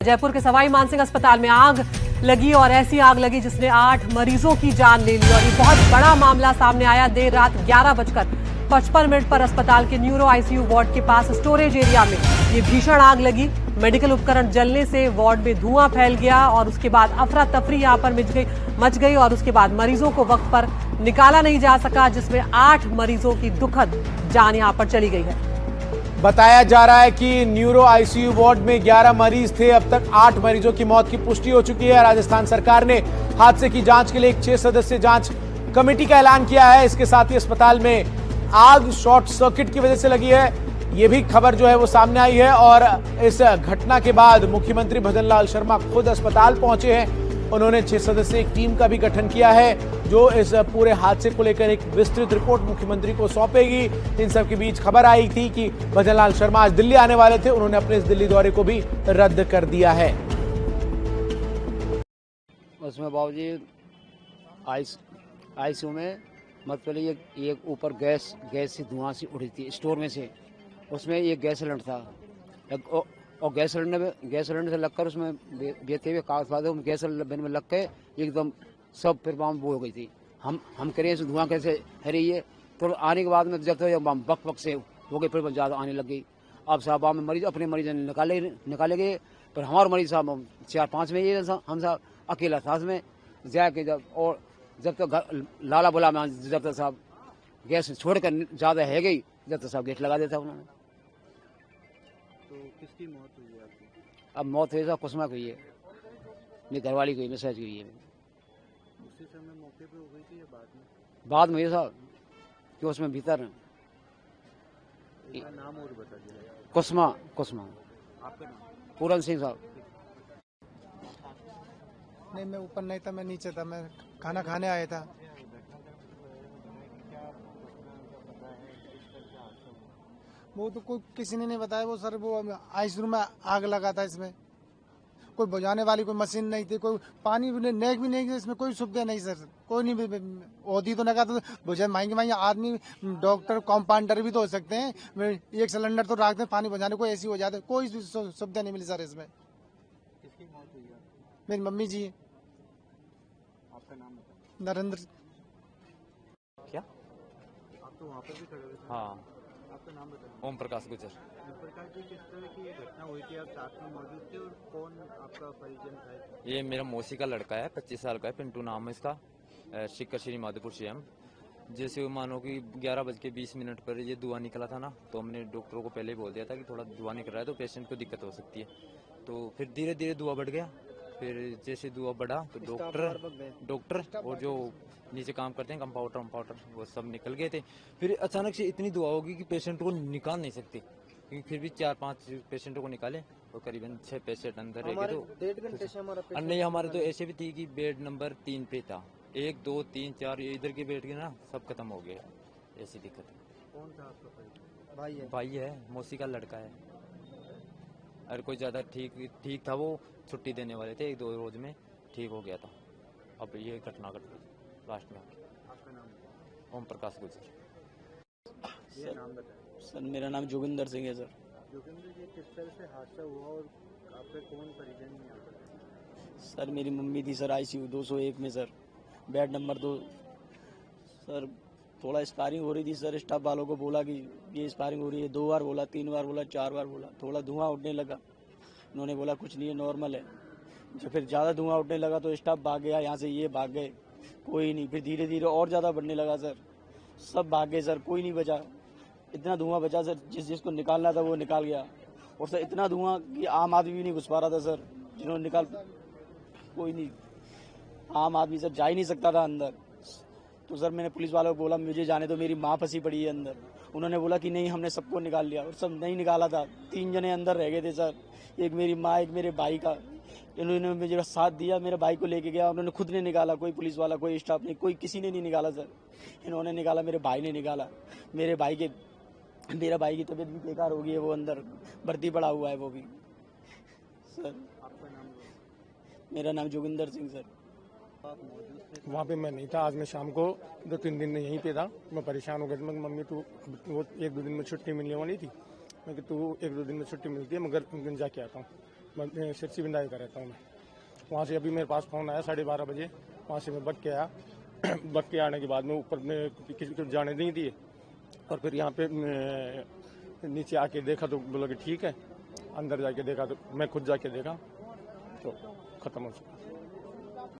जयपुर के सवाई मानसिंह अस्पताल में आग लगी और ऐसी आग लगी जिसने 8 मरीजों की जान ले ली और ये बहुत बड़ा मामला सामने आया। देर रात 11:55 पर अस्पताल के न्यूरो आईसीयू वार्ड के पास स्टोरेज एरिया में ये भीषण आग लगी। मेडिकल उपकरण जलने से वार्ड में धुआं फैल गया और उसके बाद अफरा तफरी यहां पर मच गई और उसके बाद मरीजों को वक्त पर निकाला नहीं जा सका, जिसमें 8 मरीजों की दुखद जान यहां पर चली गई है। बताया जा रहा है कि न्यूरो आईसीयू वार्ड में 11 मरीज थे। अब तक 8 मरीजों की मौत की पुष्टि हो चुकी है। राजस्थान सरकार ने हादसे की जांच के लिए एक 6 सदस्यीय जांच कमेटी का ऐलान किया है। इसके साथ ही अस्पताल में आग शॉर्ट सर्किट की वजह से लगी है, ये भी खबर जो है वो सामने आई है। और इस घटना के बाद मुख्यमंत्री भजनलाल शर्मा खुद अस्पताल पहुंचे हैं। उन्होंने 6 सदस्यीय एक टीम का भी गठन किया है जो इस पूरे हादसे को लेकर एक विस्तृत रिपोर्ट मुख्यमंत्री को सौंपेगी। इन सब के बीच खबर आई थी कि भजनलाल शर्मा आज दिल्ली आने वाले थे, उन्होंने अपने इस दिल्ली दौरे को भी रद्द कर दिया है। उसमें बाबूजी आईसीयू में मतलब ये ऊपर गैस से धुआं सी उड़ी थी स्टोर में से। उसमें ये गैस सिलेंडर था और गैस सिलेंडर से लगकर उसमें बेते हुए कागज गैस सिलेंडर में लग के एकदम सब फिर बम वो हो गई थी। हम करें इस धुआं कैसे है रही है। तो आने के बाद में जब तक बम बक से हो गई फिर ज़्यादा आने लग गई। अब साहब में मरीज अपने मरीज निकाले गए, पर हमारे मरीज साहब 4-5 में ये हम साहब अकेला था उसमें जाके जब तक लाला बोला में जब तक साहब गैस छोड़कर ज़्यादा है गई जब तक साहब गेट लगा देता उन्होंने। तो किसकी मौत हुई है आपकी? अब मौत हुई साहब कुसमा की है, मेरी घरवाली की मैसेज की है। उसी समय मौके पे हो गई थी या बाद में ये साहब कि उसमें भीतर नाम और बता दिया। कुसमा आपका नाम? पूरन सिंह साहब। नहीं, मैं ऊपर नहीं था, मैं नीचे था, मैं खाना खाने आया था। वो तो कोई किसी ने नहीं बताया। वो सर वो आईसीयू में आग लगा था, इसमें कोई बुझाने वाली कोई मशीन नहीं थी, कोई पानी भी नेक भी नहीं थी, इसमें कोई सुविधा नहीं सर, कोई नहीं होती तो लगा तो बुझे महंगे आदमी डॉक्टर कंपाउंडर भी तो हो सकते हैं। एक सिलेंडर तो रखते हैं पानी बुझाने, कोई ऐसी हो जाता है, कोई सुविधा नहीं मिली सर इसमें। किसकी मौत हुई है? मेरी मम्मी जी। आपका नाम बताओ। नरेंद्र। क्या आप तो वहाँ पर भी खड़े हुए थे। हाँ, आपका नाम बताओ। ओम प्रकाश गुजर। प्रकाश जी, किस तरह की ये घटना हुई थी? आप साथ में मौजूद थे और कौन आपका परिजन था? ये मेरा मौसी का लड़का है, 25 साल का है, पिंटू नाम है इसका, शिकर श्री माधोपुर सीएम। जैसे मानो कि 11:20 पर ये धुआं निकला था ना, तो हमने डॉक्टरों को पहले ही बोल दिया था कि थोड़ा धुआं निकल रहा है तो पेशेंट को दिक्कत हो सकती है। तो फिर धीरे धीरे धुआं बढ़ गया। फिर जैसे धुआं बढ़ा तो डॉक्टर और जो नीचे काम करते हैं कंपाउंडर वो सब निकल गए थे। फिर अचानक से इतनी धुआं होगी कि पेशेंट को निकाल नहीं सकते, क्योंकि फिर भी 4-5 पेशेंटों को निकाले और करीबन 6 पेशेंट अंदर रह गए। तो 1.5 घंटे से हमारा नहीं, हमारे तो ऐसे भी थी कि बेड नंबर 3 पे था, 1, 2, 3, 4 इधर के बेड के ना सब खत्म हो गए। ऐसी दिक्कत है। कौन था आपका परिजन? भाई है। मौसी का लड़का है। अरे कोई ज्यादा ठीक था, वो छुट्टी देने वाले थे, 1-2 रोज में ठीक हो गया था। अब ये घटना घट गई लास्ट में। आपका नाम? ओम प्रकाश गुजर। ये नाम बताएं। सर मेरा नाम जोगिंदर सिंह है सर। जोगिंदर जी, किस तरह से हादसा हुआ और आपके कौन परिजन में आता है? सर मेरी मम्मी थी सर आईसीयू 201 में सर, बेड नंबर 2। सर थोड़ा स्पारिंग हो रही थी सर, स्टाफ वालों को बोला कि ये स्पारिंग हो रही है, 2 बार बोला, 3 बार बोला, 4 बार बोला, थोड़ा धुआं उठने लगा। उन्होंने बोला कुछ नहीं है, नॉर्मल है। जब फिर ज़्यादा धुआं उठने लगा तो स्टाफ भाग गया यहाँ से, ये भाग गए, कोई नहीं। फिर धीरे धीरे और ज़्यादा बढ़ने लगा सर, सब भाग गए सर, कोई नहीं बचा। इतना धुआं बचा सर, जिसको निकालना था वो निकाल गया। और सर इतना धुआं कि आम आदमी भी नहीं घुस पा रहा था सर, जिन्होंने निकाल, कोई नहीं, आम आदमी सर जा ही नहीं सकता था अंदर। तो सर मैंने पुलिस वालों को बोला मुझे जाने दो, मेरी माँ फंसी पड़ी है अंदर। उन्होंने बोला कि नहीं, हमने सबको निकाल लिया, और सब नहीं निकाला था। 3 जने अंदर रह गए थे सर, एक मेरी माँ, एक मेरे भाई का। इन्होंने मुझे साथ दिया, मेरे भाई को लेके गया, उन्होंने खुद ने निकाला, कोई पुलिस वाला, कोई स्टाफ नहीं, कोई किसी ने नहीं निकाला सर। इन्होंने निकाला, मेरे भाई ने निकाला। मेरा भाई की तबीयत भी बेकार हो गई है, वो अंदर भर्ती पड़ा हुआ है वो भी सर। आपका नाम? मेरा नाम जोगिंदर सिंह सर। आप मौजूद थे? वहाँ पे मैं नहीं था। आज मैं शाम को 2-3 दिन यहीं पे था। मैं परेशान हो गया। मैं मम्मी तू वो 1-2 दिन में छुट्टी मिलने वाली थी, मैं कि तू 1-2 दिन में छुट्टी मिलती है, मगर जाके आता हूँ। मैं सिरसी बिंदाई का रहता हूँ मैं। वहाँ से अभी मेरे पास फ़ोन आया 12:30 बजे, वहाँ से मैं बच के आया। बच के आने के बाद में ऊपर में किसी को जाने नहीं दिए और फिर यहाँ पे नीचे आके देखा तो बोला कि ठीक है। अंदर जाके देखा तो मैं खुद जाके देखा तो ख़त्म हो चुका।